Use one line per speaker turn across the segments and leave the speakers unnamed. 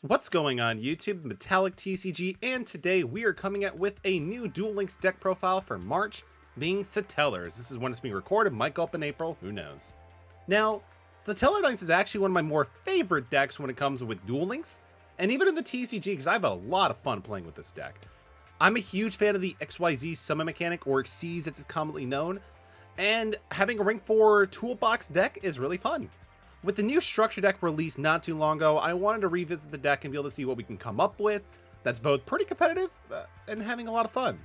What's going on YouTube? MetallicTCG, and today we are coming out with a new Duel Links deck profile for March, being Satellars. This is when it's being recorded, might go up in April, who knows. Now, Satellarknight is actually one of my more favorite decks when it comes with Duel Links, and even in the TCG, because I have a lot of fun playing with this deck. I'm a huge fan of the XYZ summon mechanic, or Xyz as it's commonly known, and having a rank 4 toolbox deck is really fun. With the new structure deck released not too long ago, I wanted to revisit the deck and be able to see what we can come up with that's both pretty competitive and having a lot of fun.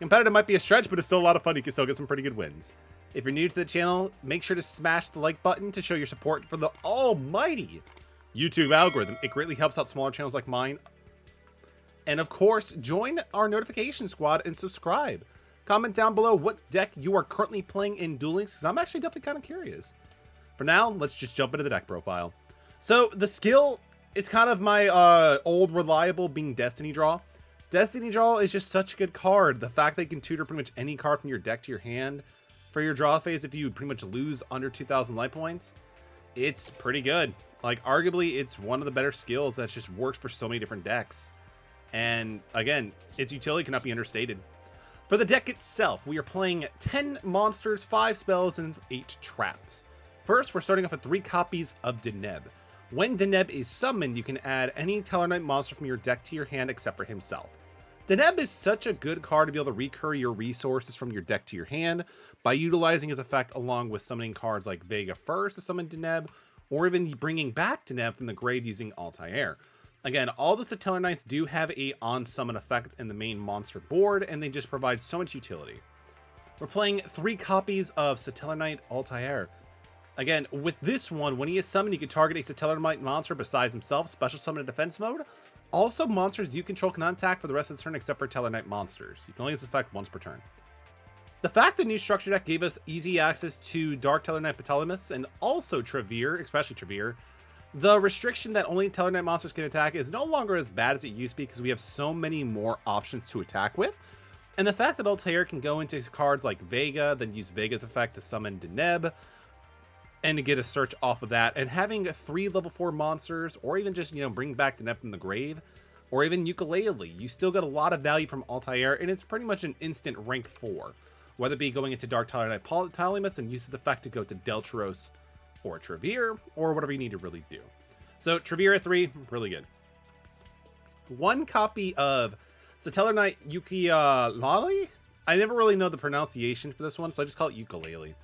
Competitive might be a stretch, but it's still a lot of fun. You can still get some pretty good wins. If you're new to the channel, make sure to smash the like button to show your support for the almighty YouTube algorithm. It greatly helps out smaller channels like mine. And of course, join our notification squad and subscribe. Comment down below what deck you are currently playing in Duel Links, because I'm actually definitely kind of curious. For now, let's just jump into the deck profile. So the skill, it's kind of my old reliable being Destiny Draw. Destiny Draw is just such a good card. The fact that you can tutor pretty much any card from your deck to your hand for your draw phase if you pretty much lose under 2,000 life points, it's pretty good. Like, arguably, it's one of the better skills that just works for so many different decks. And again, its utility cannot be understated. For the deck itself, we are playing 10 monsters, 5 spells, and 8 traps. First, we're starting off with 3 copies of Deneb. When Deneb is summoned, you can add any Satellarknight monster from your deck to your hand except for himself. Deneb is such a good card to be able to recur your resources from your deck to your hand by utilizing his effect along with summoning cards like Vega first to summon Deneb, or even bringing back Deneb from the grave using Altair. Again, all the Satellarknights do have a on-summon effect in the main monster board, and they just provide so much utility. We're playing 3 copies of Satellarknight Altair. Again, with this one, when he is summoned, you can target a Satellarknight monster besides himself, special summon in defense mode. Also, monsters you control cannot attack for the rest of the turn except for Satellarknight monsters. You can only use this effect once per turn. The fact the new structure deck gave us easy access to Dark Satellarknight Ptolemy and also Trevere, especially Trevere, the restriction that only Satellarknight monsters can attack is no longer as bad as it used to be because we have so many more options to attack with. And the fact that Altair can go into cards like Vega, then use Vega's effect to summon Deneb, and to get a search off of that, and having 3 level 4 monsters, or even just, bring back Deneb from the grave, or even Ukulele, you still get a lot of value from Altair, and it's pretty much an instant rank 4. Whether it be going into Dark Satellarknight Ptolemy and use his effect to go to Deltaros or Trevere, or whatever you need to really do. So Trevere at 3, really good. 1 copy of Satellarknight Ukulele? I never really know the pronunciation for this one, so I just call it Ukulele.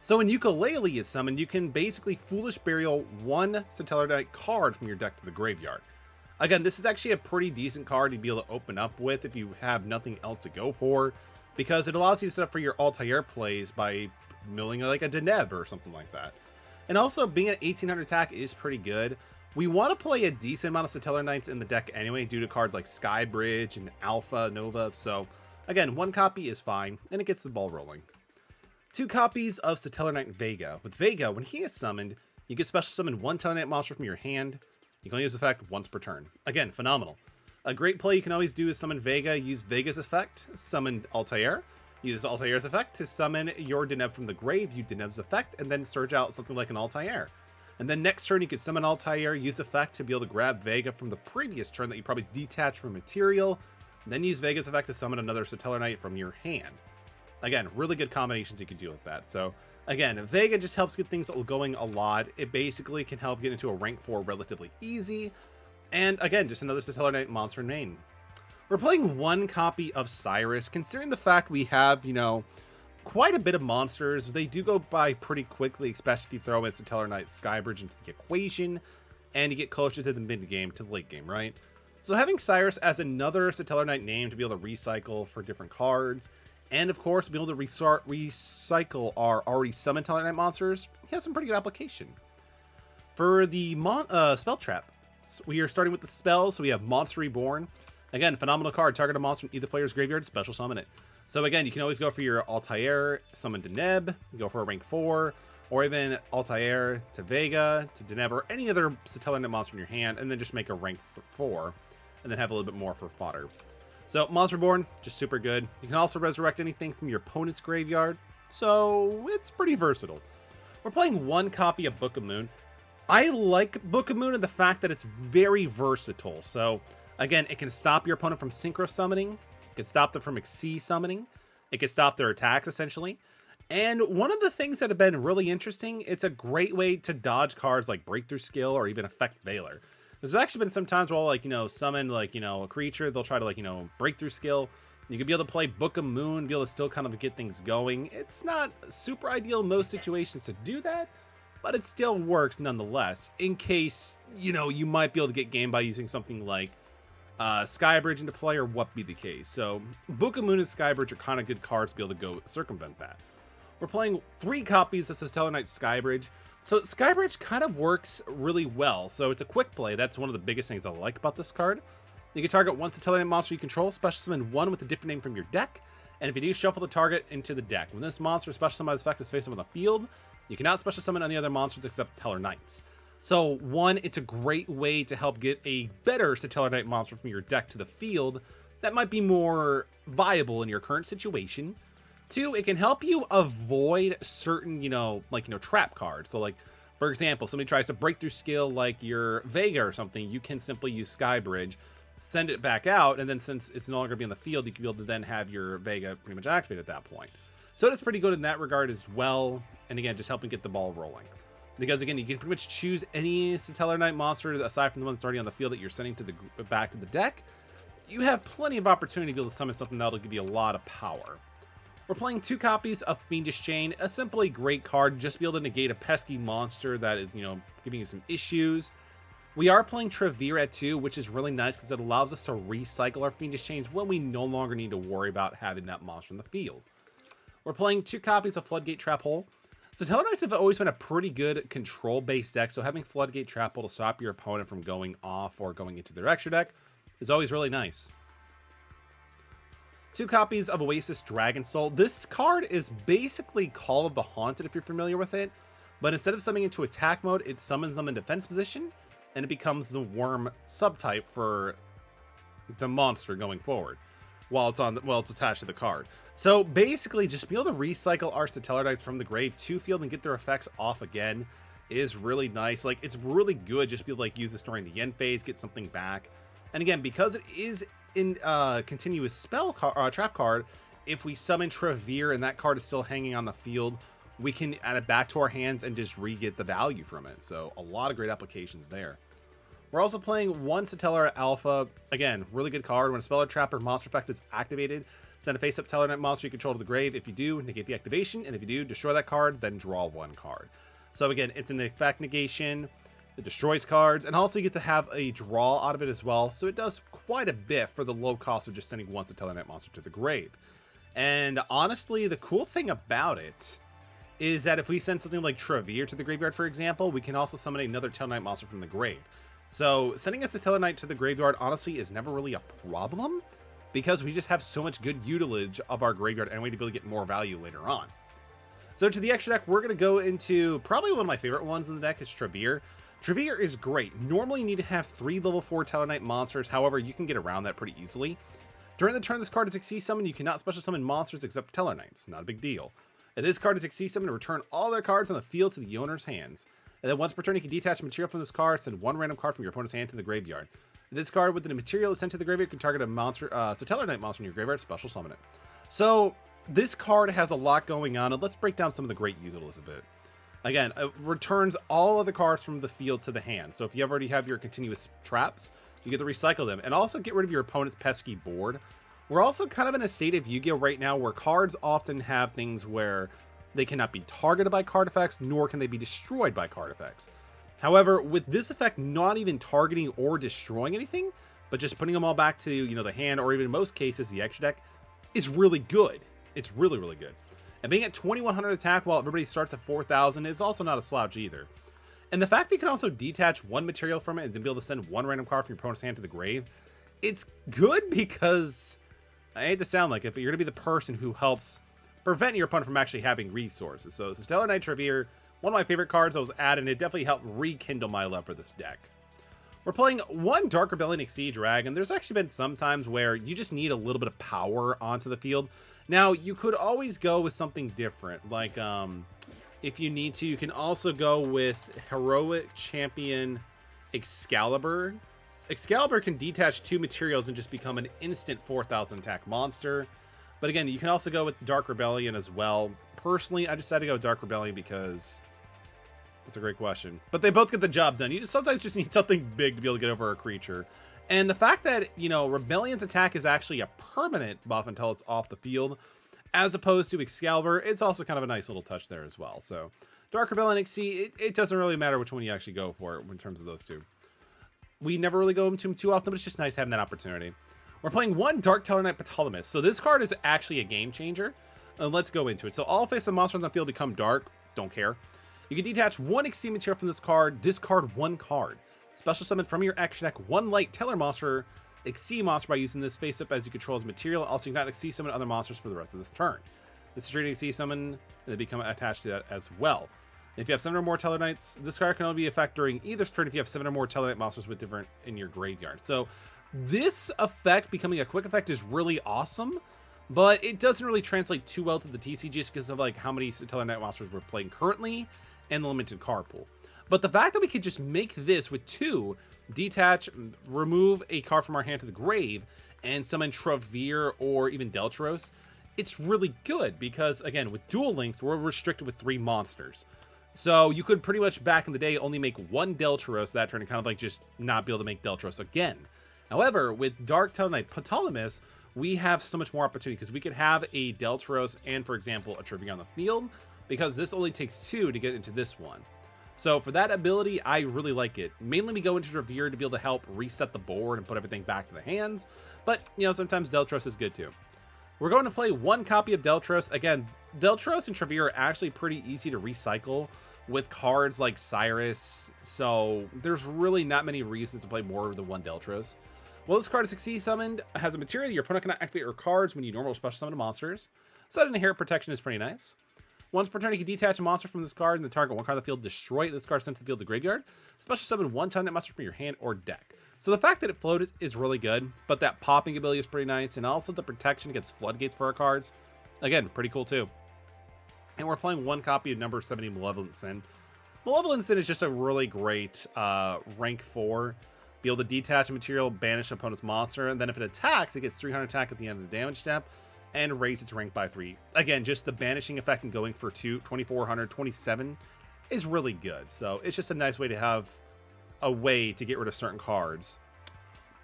So when Ukulele is summoned, you can basically Foolish Burial 1 Satellarknight card from your deck to the graveyard. Again, this is actually a pretty decent card to be able to open up with if you have nothing else to go for, because it allows you to set up for your Altair plays by milling like a Deneb or something like that. And also, being an 1800 attack is pretty good. We want to play a decent amount of Satellarknights in the deck anyway, due to cards like Skybridge and Alpha Nova. So again, 1 copy is fine, and it gets the ball rolling. 2 copies of Satellarknight Vega. With Vega, when he is summoned, you can special summon 1 Satellarknight monster from your hand. You can only use the effect once per turn. Again, phenomenal. A great play you can always do is summon Vega, use Vega's effect, summon Altair, use Altair's effect to summon your Deneb from the grave, use Deneb's effect, and then search out something like an Altair. And then next turn, you can summon Altair, use effect to be able to grab Vega from the previous turn that you probably detached from material, then use Vega's effect to summon another Satellarknight from your hand. Again, really good combinations you can do with that. So again, Vega just helps get things going a lot. It basically can help get into a rank 4 relatively easy. And again, just another Satellarknight monster name. We're playing 1 copy of Cyrus. Considering the fact we have, quite a bit of monsters, they do go by pretty quickly, especially if you throw in Satellarknight Skybridge into the equation and you get closer to the mid game, to the late game, right? So having Cyrus as another Satellarknight name to be able to recycle for different cards, and of course, be able to recycle our already summoned Satellarknight monsters, he has some pretty good application. For the spell trap, we are starting with the spells. So we have Monster Reborn. Again, phenomenal card. Target a monster in either player's graveyard, special summon it. So again, you can always go for your Altair, summon Deneb, go for a rank 4, or even Altair to Vega, to Deneb, or any other Satellarknight monster in your hand, and then just make a rank 4, and then have a little bit more for fodder. So, Monster Reborn, just super good. You can also resurrect anything from your opponent's graveyard, so it's pretty versatile. We're playing 1 copy of Book of Moon. I like Book of Moon and the fact that it's very versatile. So again, it can stop your opponent from synchro summoning. It can stop them from Xyz summoning. It can stop their attacks essentially. And one of the things that have been really interesting, it's a great way to dodge cards like Breakthrough Skill or even Effect Veiler. There's actually been some times where I'll, like, summon, like, a creature. They'll try to, like, Breakthrough Skill. You can be able to play Book of Moon, be able to still kind of get things going. It's not super ideal in most situations to do that, but it still works nonetheless. In case, you might be able to get game by using something like Skybridge into play or what be the case. So Book of Moon and Skybridge are kind of good cards to be able to go circumvent that. We're playing 3 copies of Satellarknight Skybridge. So Skybridge kind of works really well. So it's a quick play. That's one of the biggest things I like about this card. You can target one Satellarknight monster you control, special summon one with a different name from your deck, and if you do, shuffle the target into the deck. When this monster special summon by this effect is face up on the field, you cannot special summon any other monsters except Satellarknights. So one, it's a great way to help get a better Satellarknight monster from your deck to the field that might be more viable in your current situation. 2, it can help you avoid certain, trap cards. So, like, for example, somebody tries to break through skill like your Vega or something, you can simply use Skybridge, send it back out, and then since it's no longer be on the field, you can be able to then have your Vega pretty much activated at that point. So it's pretty good in that regard as well. And again, just helping get the ball rolling. Because again, you can pretty much choose any Satellarknight monster aside from the one that's already on the field that you're sending to the back to the deck. You have plenty of opportunity to be able to summon something that'll give you a lot of power. We're playing 2 copies of Fiendish Chain, a simply great card, just to be able to negate a pesky monster that is, giving you some issues. We are playing Trevere at 2, which is really nice because it allows us to recycle our Fiendish Chains when we no longer need to worry about having that monster in the field. We're playing 2 copies of Floodgate Trap Hole. Satellarknights have always been a pretty good control-based deck, so having Floodgate Trap Hole to stop your opponent from going off or going into their extra deck is always really nice. 2 copies of Oasis Dragon Soul. This card is basically Call of the Haunted if you're familiar with it, but instead of summoning into attack mode, it summons them in defense position, and it becomes the worm subtype for the monster going forward while it's attached to the card. So basically, just be able to recycle our Satellarknights from the grave to field and get their effects off again is really nice. Like, it's really good just to be able to, like, use this during the end phase, get something back. And again, because it is in continuous spell trap card, if we summon Trevere and that card is still hanging on the field, we can add it back to our hands and just re-get the value from it. So a lot of great applications there. We're also playing 1 Satellar Alpha. Again, really good card. When a spell or trap or monster effect is activated, send a face-up Satellarknight monster you control to the grave. If you do, negate the activation, and if you do, destroy that card, then draw 1 card. So again, it's an effect negation. It destroys cards, and also you get to have a draw out of it as well. So it does quite a bit for the low cost of just sending 1 Satellarknight monster to the grave. And honestly, the cool thing about it is that if we send something like Trevere to the graveyard, for example, we can also summon another Satellarknight monster from the grave. So sending a Satellarknight to the graveyard, honestly, is never really a problem because we just have so much good utilage of our graveyard and we to be able to get more value later on. So to the extra deck, we're going to go into probably one of my favorite ones in the deck is Trevere. Trevere is great. Normally you need to have 3 level 4 Satellarknight monsters. However, you can get around that pretty easily. During the turn this card is Xyz summon, you cannot special summon monsters except Satellarknights. Not a big deal. And this card is Xyz summon to return all their cards on the field to the owner's hands. And then once per turn, you can detach material from this card, send 1 random card from your opponent's hand to the graveyard. And this card with the material is sent to the graveyard can target a monster, Satellarknight monster in your graveyard, special summon it. So this card has a lot going on, and let's break down some of the great utility of it. Again, it returns all of the cards from the field to the hand. So if you already have your continuous traps, you get to recycle them and also get rid of your opponent's pesky board. We're also kind of in a state of Yu-Gi-Oh right now where cards often have things where they cannot be targeted by card effects, nor can they be destroyed by card effects. However, with this effect not even targeting or destroying anything, but just putting them all back to, the hand, or even in most cases, the extra deck, is really good. It's really, really good. And being at 2100 attack while everybody starts at 4000 is also not a slouch either. And the fact that you can also detach 1 material from it and then be able to send 1 random card from your opponent's hand to the grave, it's good because, I hate to sound like it, but you're going to be the person who helps prevent your opponent from actually having resources. So Satellarknight Trevere, one of my favorite cards that was added, and it definitely helped rekindle my love for this deck. We're playing 1 Dark Rebellion Xyz Dragon. There's actually been some times where you just need a little bit of power onto the field. Now, you could always go with something different, like If you need to, you can also go with Heroic Champion Excalibur. Excalibur can detach 2 materials and just become an instant 4,000 attack monster. But again, you can also go with Dark Rebellion as well. Personally, I decided to go with Dark Rebellion because that's a great question. But they both get the job done. You sometimes just need something big to be able to get over a creature. And the fact that, you know, Rebellion's attack is actually a permanent buff until it's off the field, as opposed to Excalibur, it's also kind of a nice little touch there as well. So Dark Rebellion and XC, it doesn't really matter which one you actually go for in terms of those two. We never really go into them too often, but it's just nice having that opportunity. We're playing one Dark Tellarknight Ptolemy. So this card is actually a game changer. Let's go into it. So all face-up monsters on the field become dark. Don't care. You can detach 1 XC material from this card, discard 1 card. Special summon from your action deck 1 light Teller monster, XC monster by using this face-up as you control as material. Also, you can not XC summon other monsters for the rest of this turn. This is straight XC summon, and they become attached to that as well. If you have 7 or more Tellarknights, this card can only be effect during either turn if you have 7 or more Tellarknight monsters with different in your graveyard. So this effect becoming a quick effect is really awesome, but it doesn't really translate too well to the TCG just because of like how many Tellarknight monsters we're playing currently and the limited card pool. But the fact that we could just make this with 2, detach, remove a card from our hand to the grave, and summon Travere or even Deltros, it's really good because, again, with Duel Links, we're restricted with 3 monsters. So you could pretty much, back in the day, only make 1 Deltros that turn and kind of like just not be able to make Deltros again. However, with Dark Tellarknight Ptolemy, we have so much more opportunity because we could have a Deltros and, for example, a Travere on the field, because this only takes 2 to get into this one. So for that ability, I really like it. Mainly we go into Travere to be able to help reset the board and put everything back to the hands. But, you know, sometimes Deltros is good too. We're going to play 1 copy of Deltros. Again, Deltros and Travere are actually pretty easy to recycle with cards like Cyrus. So there's really not many reasons to play more than 1 Deltros. Well, this card is XC summoned, has a material your opponent cannot activate your cards when you normal special summon monsters. So that inherent protection is pretty nice. Once per turn, you can detach a monster from this card and the target 1 card of the field, destroy it. This card is sent to the field to the graveyard. Special summon 1 Tellarknight monster from your hand or deck. So the fact that it floated is really good, but that popping ability is pretty nice, and also the protection against floodgates for our cards, again, pretty cool too. And we're playing 1 copy of number 70 Malevolent Sin. Malevolent Sin is just a really great rank 4. Be able to detach a material, banish an opponent's monster, and then if it attacks, it gets 300 attack at the end of the damage step, and raise its rank by 3. Again, just the banishing effect and going for 2,427 is really good. So it's just a nice way to have a way to get rid of certain cards.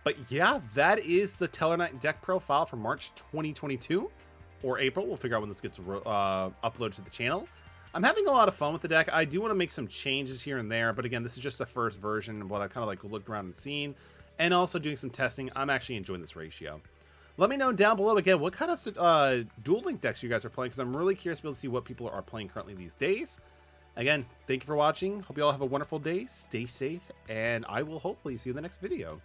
But yeah, that is the Tellarknight deck profile for March 2022 or April. We'll figure out when this gets uploaded to the channel. I'm having a lot of fun with the deck. I do want to make some changes here and there, but again, this is just the first version of what I kind of like looked around and seen, and also doing some testing. I'm actually enjoying this ratio. Let me know down below, again, what kind of Duel Link decks you guys are playing, because I'm really curious to be able to see what people are playing currently these days. Again, thank you for watching. Hope you all have a wonderful day. Stay safe, and I will hopefully see you in the next video.